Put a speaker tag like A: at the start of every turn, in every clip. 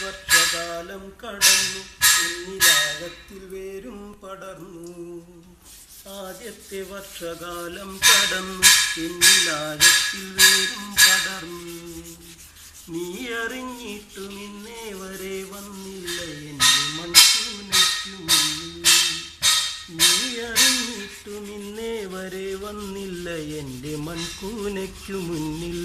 A: വർഷകാലം കടന്നു, എന്നിലാഴത്തിൽ വേരും പടർന്നു. ആദ്യത്തെ വർഷകാലം കടന്നു, എന്നിലാഴത്തിൽ വേരും പടർന്നു. നീ അറിഞ്ഞിട്ടും ഇന്നേ വരെ വന്നില്ല എൻ്റെ മൺകൂനയ്ക്കു മുന്നിൽ. നീ അറിഞ്ഞിട്ടും ഇന്നേ വരെ വന്നില്ല എൻ്റെ മൺകൂനയ്ക്കു മുന്നിൽ.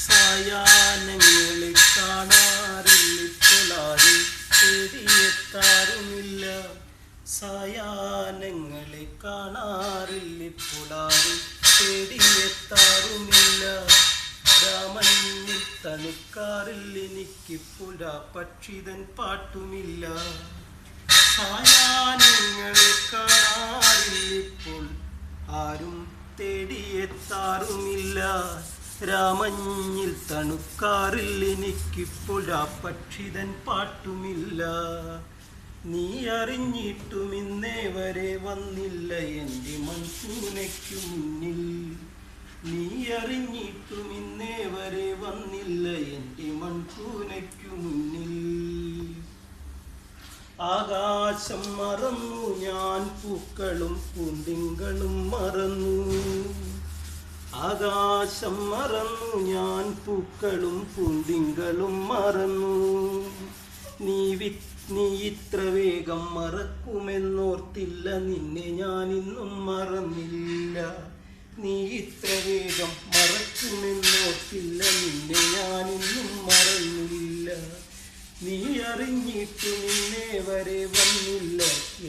A: സായാഹ്നങ്ങളെ കാണാറില്ലിപ്പോളാരും തേടിയെത്താറുമില്ല. സായാഹ്നങ്ങളെ കാണാറില്ലിപ്പോളാരും തേടിയെത്താറുമില്ല. രാമനിൽ തണുക്കാറില്ല എനിക്കിപ്പുഴ പക്ഷിതൻ പാട്ടുമില്ല. സായാഹ്നങ്ങളെ കാണാറില്ലിപ്പോൾ ആരും തേടിയെത്താറുമില്ല. രാമഞ്ഞിൽ തണുക്കാറില്ല എനിക്കിപ്പോൾ പക്ഷിതൻ പാട്ടുമില്ല. നീ അറിഞ്ഞിട്ടും ഇന്നേ വരെ വന്നില്ല എൻ്റെ മൺകൂനയ്ക്കു മുന്നിൽ. നീ അറിഞ്ഞിട്ടും ഇന്നേ വരെ വന്നില്ല എൻ്റെ മൺകൂനയ്ക്കു മുന്നിൽ. ആകാശം മറന്നു ഞാൻ, പൂക്കളും പൂന്തിങ്കളും മറന്നു. ആകാശം മറന്നു ഞാൻ, പൂക്കളും പൂന്തിങ്കളും മറന്നു. നീ ഇത്ര വേഗം മറക്കുമെന്നോർത്തില്ല, നിന്നെ ഞാൻ ഇന്നും മറന്നില്ല. നീ ഇത്ര വേഗം മറക്കുമെന്നോർത്തില്ല, നിന്നെ ഞാൻ ഇന്നും മറന്നില്ല. നീ അറിഞ്ഞിട്ടും ഇന്നേ വരെ വന്നില്ല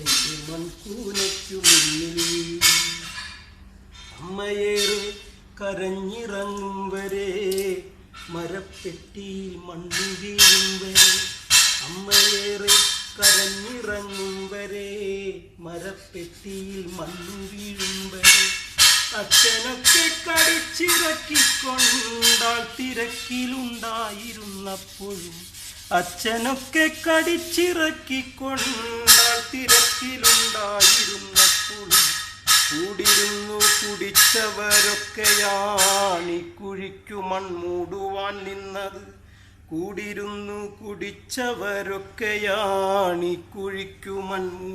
A: എൻ്റെ മൺകൂനയ്ക്കു മുന്നിൽ. അമ്മയേറെ കരഞ്ഞിറങ്ങും വരെ, മരപ്പെട്ടിയിൽ മണ്ണു വീഴും വരെ. അമ്മയേറെ കരഞ്ഞിറങ്ങും വരെ, മരപ്പെട്ടിയിൽ മണ്ണു വീഴും വരെ. അച്ഛനൊക്കെ കടിച്ചിറക്കിക്കൊണ്ടാൽ തിരക്കിലുണ്ടായിരുന്നപ്പോഴും. അച്ഛനൊക്കെ കടിച്ചിറക്കിക്കൊണ്ടാൽ തിരക്കിലുണ്ടായിരുന്നപ്പോഴും. കൂടിരുന്നു കുടിച്ചവരൊക്കെയാണി കുഴിക്കു മൺമൂടുവാൻ നിന്നത്. കൂടിരുന്നു കുടിച്ചവരൊക്കെയാണി കുഴിക്കു മൺമൂടുവാൻ